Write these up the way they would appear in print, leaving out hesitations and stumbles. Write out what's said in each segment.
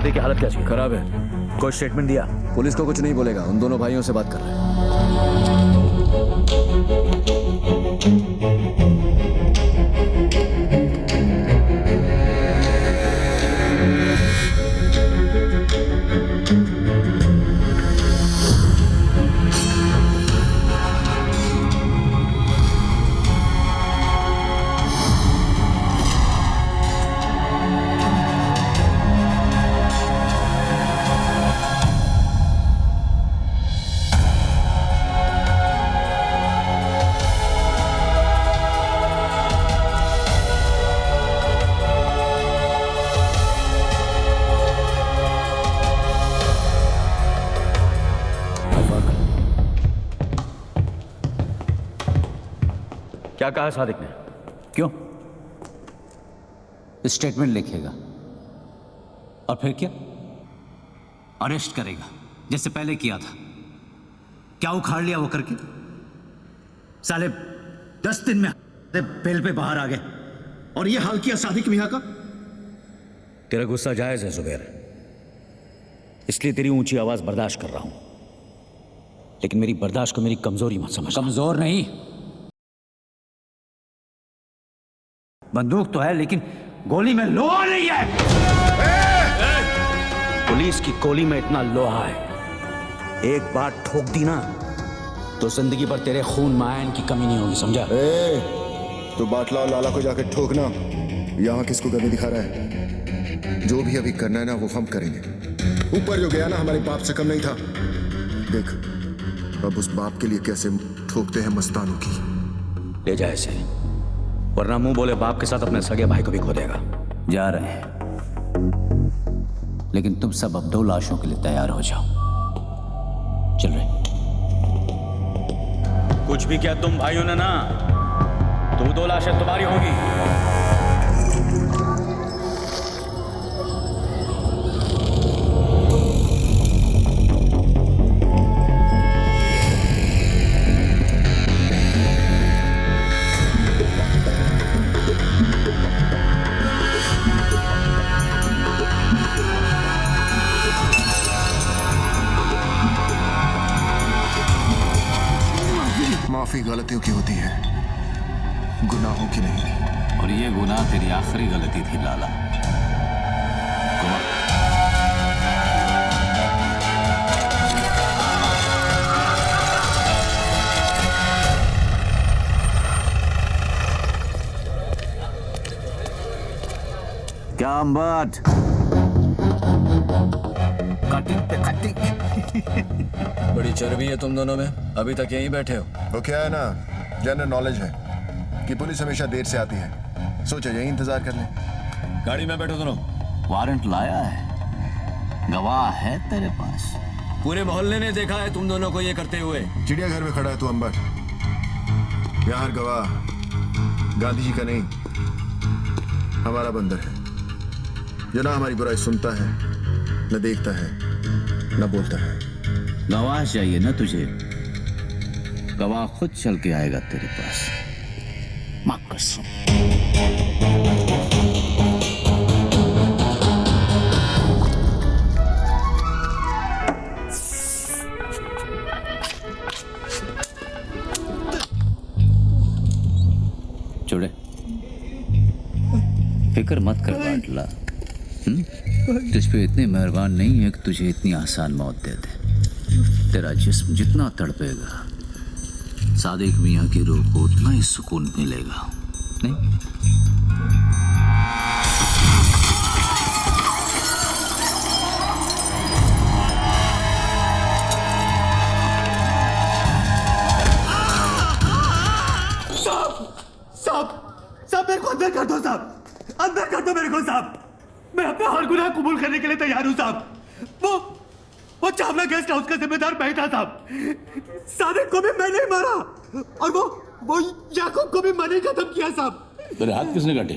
सादिक की हालत कैसी है? खराब है। कोई स्टेटमेंट दिया? पुलिस को कुछ नहीं बोलेगा, उन दोनों भाइयों से बात कर रहे हैं। क्या कहा सादिक ने? क्यों? स्टेटमेंट लिखेगा और फिर क्या? अरेस्ट करेगा जैसे पहले किया था। क्या उखाड़ लिया वो करके? साले 10 दिन में बेल पे बाहर आ गए और ये हाल किया सादिक मियां का। तेरा गुस्सा जायज है जुबैर, इसलिए तेरी ऊंची आवाज बर्दाश्त कर रहा हूं, लेकिन मेरी बर्दाश्त को मेरी कमजोरी मत समझ। कमजोर नहीं, बंदूक तो है लेकिन गोली में लोहा नहीं है। पुलिस की गोली में इतना लोहा है, एक बार ठोक दी ना तो जिंदगी भर तेरे खून में आयन की कमी नहीं होगी, समझा? तो बाटला और लाला को जाकर ठोकना। यहाँ किसको गर्मी दिखा रहा है? जो भी अभी करना है ना वो हम करेंगे। ऊपर जो गया ना हमारे बाप से कम नहीं था। देख अब उस बाप के लिए कैसे ठोकते हैं मस्तानों की। ले जा इसे, वरना मुंह बोले बाप के साथ अपने सगे भाई को भी खो देगा। जा रहे हैं, लेकिन तुम सब अब 2 लाशों के लिए तैयार हो जाओ। चल रहे। कुछ भी क्या तुम भाइयों ने ना, तो 2 लाशें तुम्हारी होगी। माफी गलतियों की होती है, गुनाहों की नहीं। और ये गुनाह तेरी आखिरी गलती थी लाला। क्या बात? कटिंग पे कटिंग। बड़ी चर्बी है तुम दोनों में, अभी तक यहीं बैठे हो। वो क्या है ना, जनरल नॉलेज है कि पुलिस हमेशा देर से आती है। सोचा यही इंतजार कर ले। गाड़ी में बैठो दोनों। वारंट लाया है, गवाह है तेरे पास। पूरे मोहल्ले ने देखा है तुम दोनों को ये करते हुए। चिड़ियाघर में खड़ा है तू अंबर, यहाँ हर गवाह गांधी जी का नहीं हमारा बंदर है, जो ना हमारी बुराई सुनता है, न देखता है, न बोलता है। गवाह चाहिए ना तुझे? गवाह खुद चल के आएगा तेरे पास। मां कसम। छोड़े, फिक्र मत कर बाटला। तुझ पे इतने मेहरबान नहीं है कि तुझे इतनी आसान मौत दे दे। तेरा जिस्म जितना तड़पेगा, सादिक मियां की रूह को उतना ही सुकून मिलेगा, नहीं? साहब मेरे को अंदर कर दो साहब, अंदर कर दो मेरे को साहब। मैं अपना हर गुनाह कबूल करने के लिए तैयार हूँ साहब। वो चावला गेस्ट हाउस का जिम्मेदार मैं था साहब। सादिक को भी मैंने ही मारा और वो याकूब को भी मैंने खत्म किया साहब। तेरे हाथ किसने काटे?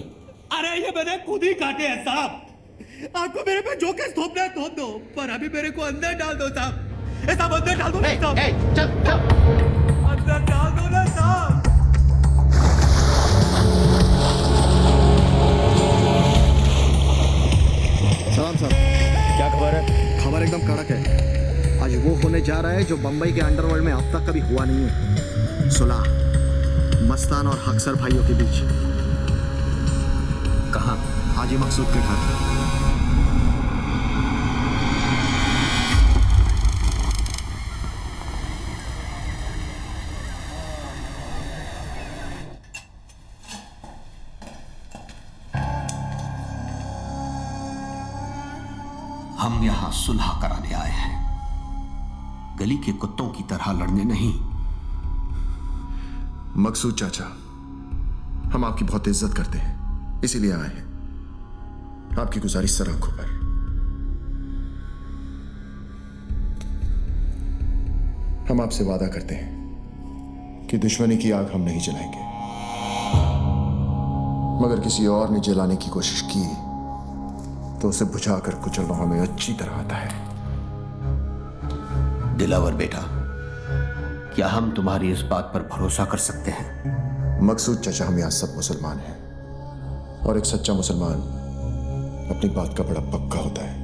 अरे ये मैंने खुद ही काटे हैं साहब। आपको मेरे पे जो केस थोपना है थोप दो, पर अभी मेरे को अंदर डाल दो साहब। साहब अंदर डाल दो ना साहब। अंदर डाल दो ना साहब। सलाम साहब। क्या जो बंबई के अंडरवर्ल्ड में अब तक कभी हुआ नहीं है। सुलह मस्तान और अक्सर भाइयों के बीच। कहाँ? हाजी मकसूद के घर। हम यहां सुलह कराने आए हैं, गली के कुत्तों की तरह लड़ने नहीं। मकसूद चाचा, हम आपकी बहुत इज्जत करते हैं, इसीलिए आए हैं। आपकी गुजारिश सर आंखों पर। हम आपसे वादा करते हैं कि दुश्मनी की आग हम नहीं जलाएंगे, मगर किसी और ने जलाने की कोशिश की तो उसे बुझाकर कुचलना हमें अच्छी तरह आता है। दिलावर बेटा, क्या हम तुम्हारी इस बात पर भरोसा कर सकते हैं? मकसूद चाचा, हम यहां सब मुसलमान हैं और एक सच्चा मुसलमान अपनी बात का बड़ा पक्का होता है।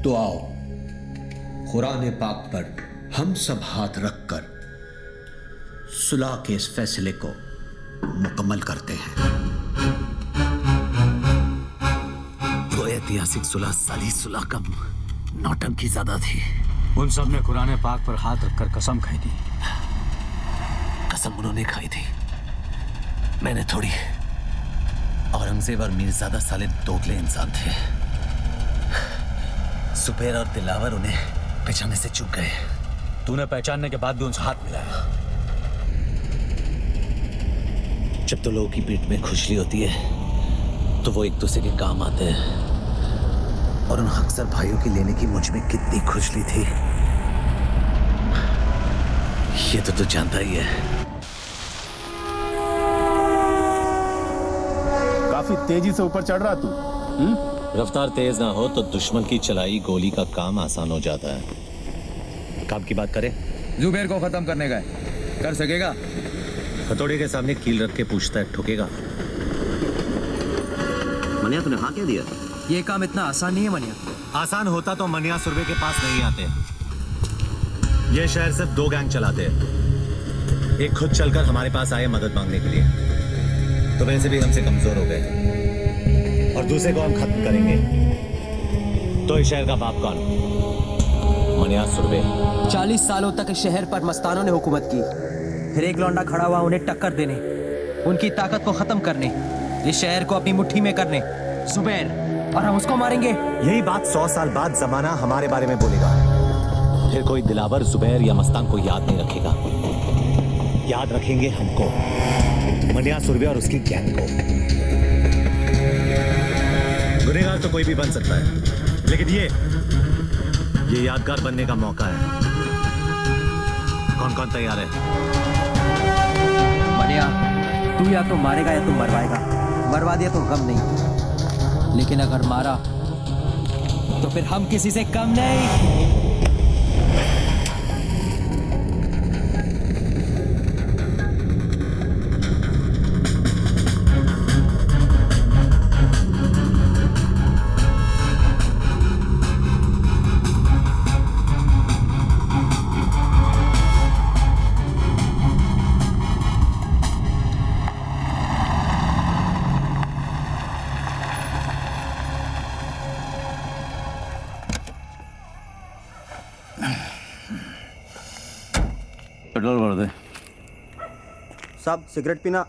तो आओ कुरान पाक पर हम सब हाथ रखकर सुलह के इस फैसले को मुकम्मल करते हैं। वो ऐतिहासिक सुलह साली सुलह का नौटंकी ज्यादा थी। उन सब ने कुरान पाक पर हाथ रखकर कसम खाई थी। कसम उन्होंने खाई थी, मैंने थोड़ी। औरंगजेब और मीरजादा साले दोगले इंसान थे। सुबेर और दिलावर उन्हें पहचानने से चूक गए। तूने पहचानने के बाद भी उनसे हाथ मिलाया। जब तो लोगों की पीठ में खुजली होती है तो वो एक दूसरे के काम आते हैं, और उन अक्सर भाइयों की लेने की मुझ में कितनी खुजली थी ये तो तू जानता ही है। काफी तेजी से ऊपर चढ़ रहा तू। रफ्तार तेज ना हो तो दुश्मन की चलाई गोली का काम आसान हो जाता है। काम की बात करें? जुबेर को खत्म करने का है, कर सकेगा? हथौड़े के सामने कील रख के पूछता है, ठुकेगा? मनिया तूने हाँ कह दिया? ये काम इतना आसान नहीं है मनिया। आसान होता तो मनिया सुरभि के पास नहीं आते। ये शहर सिर्फ 2 गैंग चलाते हैं। एक खुद चलकर हमारे पास आए मदद मांगने के लिए, तो वैसे भी हमसे कमजोर हो गए, और दूसरे को हम खत्म करेंगे। तो इस शहर का बाप कौन? मनिया सुरभि। 40 सालों तक इस शहर पर मस्तानों ने हुकूमत की, फिर एक लौंडा खड़ा हुआ उन्हें टक्कर देने, उनकी ताकत को खत्म करने, इस शहर को अपनी मुट्ठी में करने। जुबैर, और हम उसको मारेंगे। यही बात 100 साल बाद जमाना हमारे बारे में बोलेगा। फिर कोई दिलावर, जुबैर या मस्तान को याद नहीं रखेगा। याद रखेंगे हमको, मनिया सुरभि और उसकी गैंग को। गुनहगार तो कोई भी बन सकता है, लेकिन ये यादगार बनने का मौका है। कौन कौन तैयार है? मनिया, तू या तो मारेगा या तो मरवाएगा। मरवा दिया तो गम नहीं, लेकिन अगर मारा तो फिर हम किसी से कम नहीं। पेट्रोल भर दे। साहब सिगरेट पीना?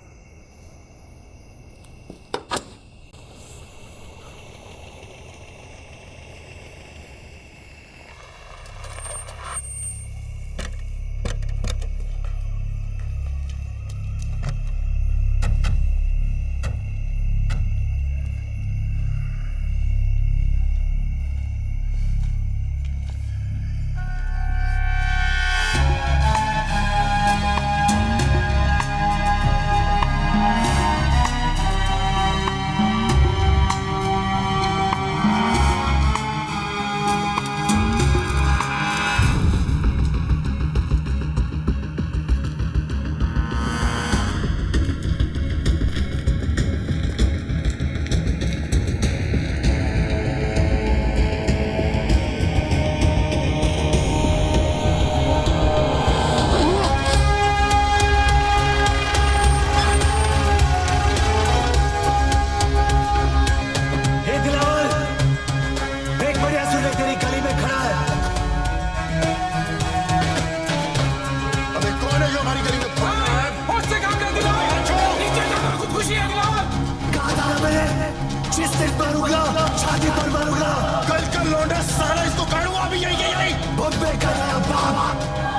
सुबेर का नया बाप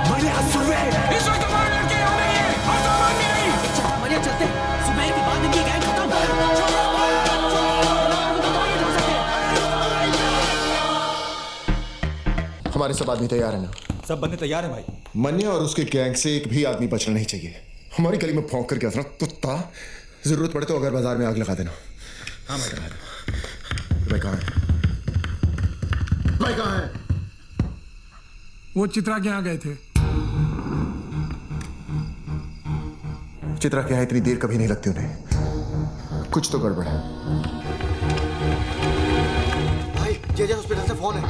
मनिया सुबेर। इस वक्त हमारे लड़के यहाँ नहीं है और सामान भी नहीं। चल मनिया चलते हैं। सुबेर के बाद इनकी गैंग खत्म हमारे सब आदमी तैयार है ना? सब बंदे तैयार है भाई। मन्या और उसके गैंग से एक भी आदमी बचना नहीं चाहिए। हमारी गली में भौंक कर गया था ना कुत्ता। जरूरत पड़े तो अगर बाजार में आग लगा देना। हाँ मैडम। भाई कहाँ है? भाई कहाँ है? वो चित्रा के यहाँ गए थे। चित्रा के यहाँ इतनी देर कभी नहीं लगती उन्हें। कुछ तो गड़बड़ है। भाई जेजे हॉस्पिटल से फोन है।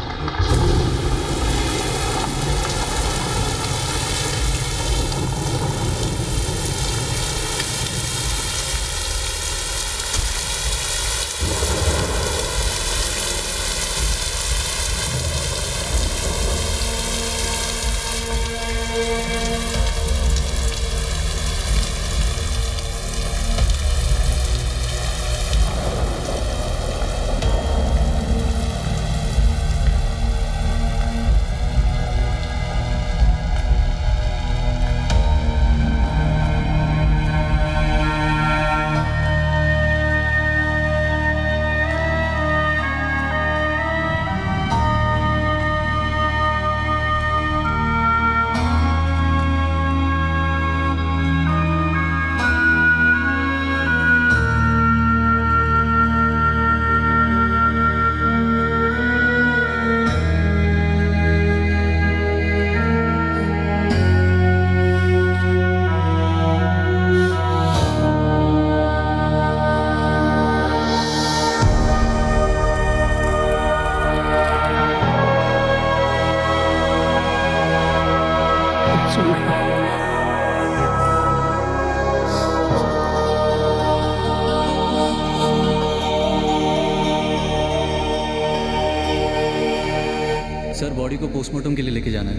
सर बॉडी को पोस्टमार्टम के लिए लेके जाना है।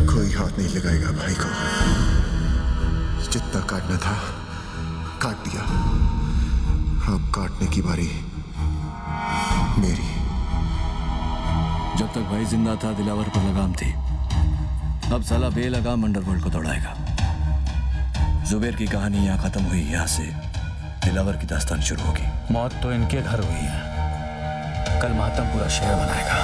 कोई हाथ नहीं लगाएगा भाई को। जितना काटना था काट दिया। अब काटने की बारी मेरी। जब तक भाई जिंदा था दिलावर पर लगाम थी। अब साला बेलगाम अंडरवर्ल्ड को दौड़ाएगा। जुबेर की कहानी यहाँ खत्म हुई। यहाँ से दिलावर की दास्तान शुरू होगी। मौत तो इनके घर हुई है, कल मातम पूरा शहर मनाएगा।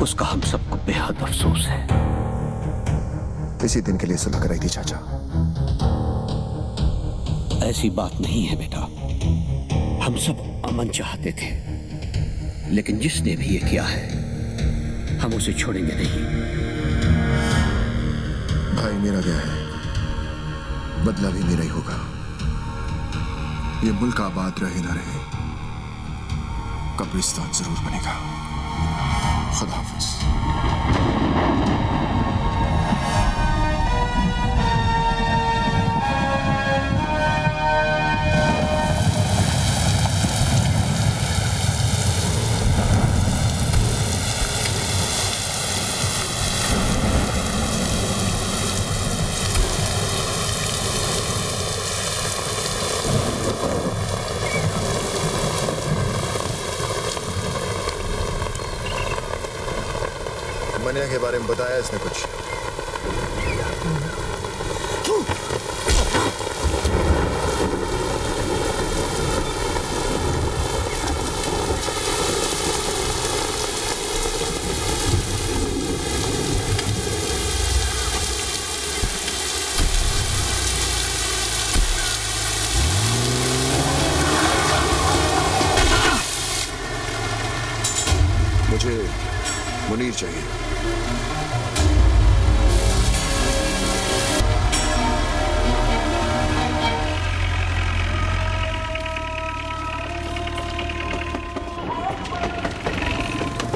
उसका हम सबको बेहद अफसोस है। इसी दिन के लिए सुलह कराई थी चाचा। ऐसी बात नहीं है बेटा, हम सब अमन चाहते थे, लेकिन जिसने भी ये किया है हम उसे छोड़ेंगे नहीं। भाई मेरा गया है, बदला भी मेरा ही होगा। ये मुल्क आबाद रहे ना रहे, कब्रिस्तान जरूर बनेगा। खुदा हाफिज। मनिया के बारे में बताया इसने कुछ? मुनीर चाहिए।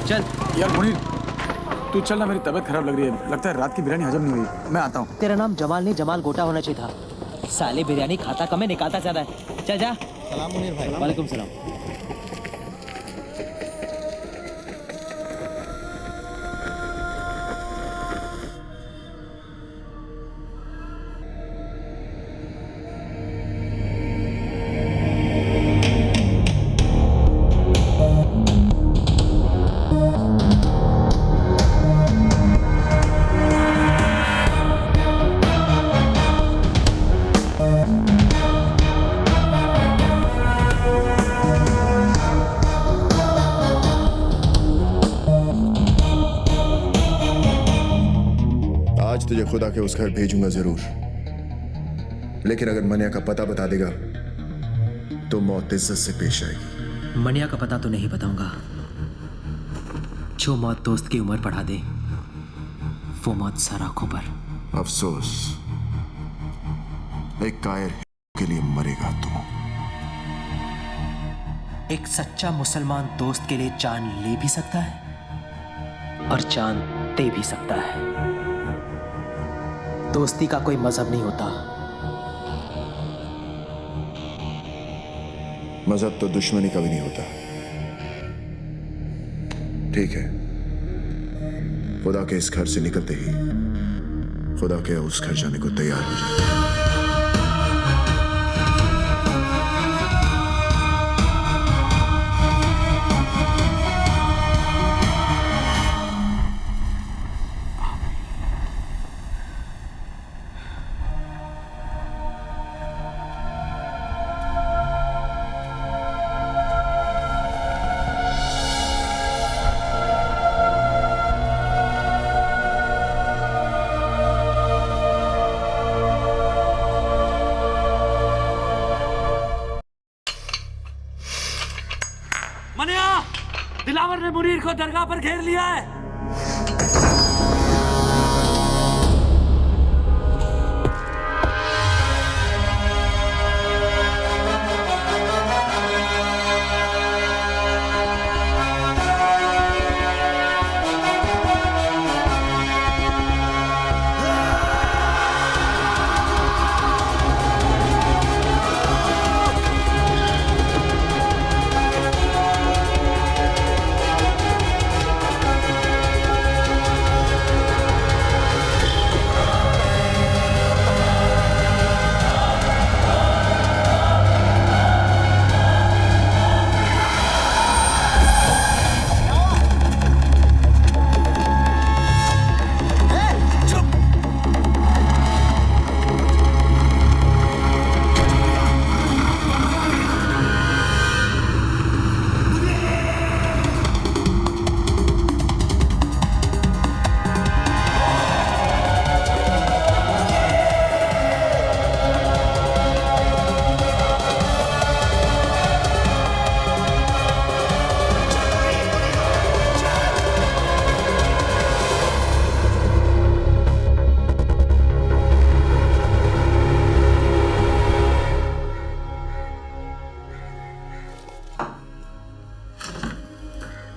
चल यार मुनीर, तू चल ना, मेरी तबीयत खराब लग रही है। लगता है रात की बिरयानी हजम नहीं हुई। मैं आता हूँ। तेरा नाम जमाल नहीं जमाल गोटा होना चाहिए था। साले बिरयानी खाता कम है, निकालता ज्यादा है। चल जा। सलाम मुनीर भाई। वालेकुम सलाम। आज तुझे खुदा के उस घर भेजूंगा जरूर, लेकिन अगर मनिया का पता बता देगा तो मौत इज्जत से पेश आएगी। मनिया का पता तो नहीं बताऊंगा। जो मौत दोस्त की उम्र बढ़ा दे, वो मौत सर आंखों पर। अफसोस, एक कायर के लिए मरेगा तू। एक सच्चा मुसलमान दोस्त के लिए जान ले भी सकता है और जान दे भी सकता है। दोस्ती का कोई मजहब नहीं होता। मजहब तो दुश्मनी का भी नहीं होता। ठीक है, खुदा के इस घर से निकलते ही खुदा के उस घर जाने को तैयार हो जाए। मनिया, दिलावर ने मुनीर को दरगाह पर घेर लिया है।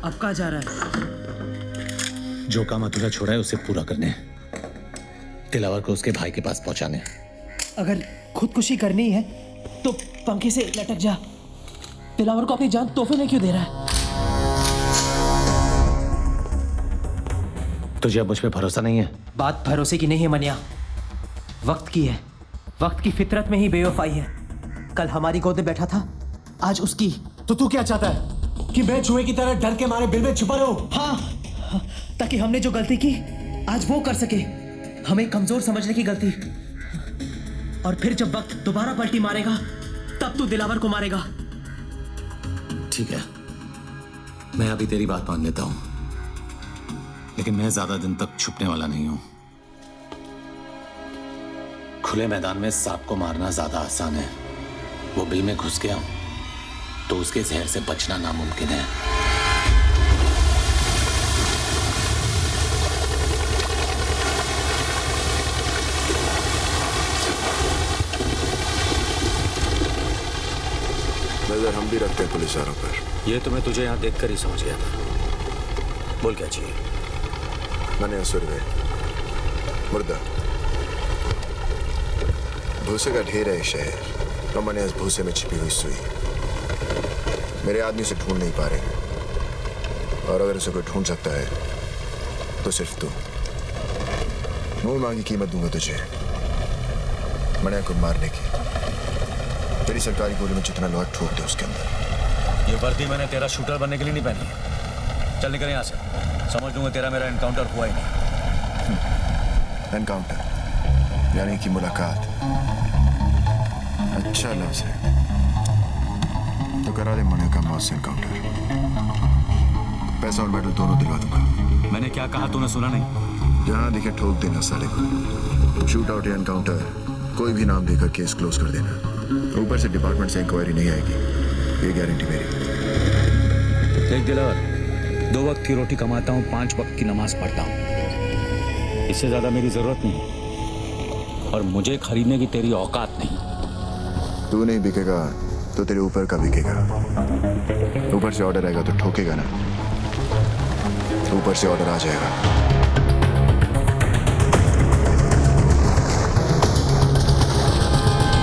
अब कहाँ जा रहा है? जो काम अधूरा छोड़ा है उसे पूरा करने, दिलावर को उसके भाई के पास पहुंचाने। अगर खुदकुशी करनी है तो पंखे से लटक जा। दिलावर को अपनी जान तोहफे में क्यों दे रहा है? तुझे अब मुझ पे भरोसा नहीं है? बात भरोसे की नहीं है मनिया, वक्त की है। वक्त की फितरत में ही बेवफाई है। कल हमारी गोद में बैठा था, आज उसकी। तो तू क्या चाहता है कि मैं चूहे की तरह डर के मारे बिल में छुपा रहूं? हाँ, ताकि हमने जो गलती की आज वो कर सके। हमें कमजोर समझने की गलती। और फिर जब वक्त दोबारा पलटी मारेगा तब तू दिलावर को मारेगा। ठीक है, मैं अभी तेरी बात मान लेता हूं, लेकिन मैं ज्यादा दिन तक छुपने वाला नहीं हूं। खुले मैदान में सांप को मारना ज्यादा आसान है। वो बिल में घुस गया तो उसके जहर से बचना नामुमकिन है। इशारों पर। ये तो मैं तुझे यहाँ देखकर ही समझ गया था। बोल क्या चाहिए? मैंने सुरवे मुर्दा भूसे का ढेर है शहर, और मैंने इस भूसे में छिपी हुई सुई मेरे आदमी से ढूंढ नहीं पा रहे, और अगर उसे कोई ढूंढ सकता है तो सिर्फ तू। मुंह मांगी कीमत दूंगा तुझे मने को मारने की। तेरी सरकारी गोली में जितना लोहा ठोक दे उसके अंदर। ये वर्दी मैंने तेरा शूटर बनने के लिए नहीं पहनी है। चल निकल यहाँ से, समझ लूंगा तेरा मेरा एनकाउंटर हुआ ही नहीं। एनकाउंटर यानी कि मुलाकात। अच्छा लफ्ज है, तो करा दे मने का मौत से एनकाउंटर। पैसा और मेडल दोनों दिलवा दूंगा। मैंने क्या कहा तूने सुना नहीं? जहां दिखे ठोक देना साले को। शूट आउट या एनकाउंटर कोई भी नाम देकर केस क्लोज कर देना। ऊपर से डिपार्टमेंट से इंक्वायरी नहीं आएगी, ये गारंटी मेरी। देख दिलवर, 2 वक्त की रोटी कमाता हूँ, 5 वक्त की नमाज पढ़ता हूँ। इससे ज्यादा मेरी जरूरत नहीं, और मुझे खरीदने की तेरी औकात नहीं। तू नहीं बिकेगा तो तेरे ऊपर का बिकेगा। ऊपर से ऑर्डर आएगा तो ठोकेगा ना, ऊपर से ऑर्डर आ जाएगा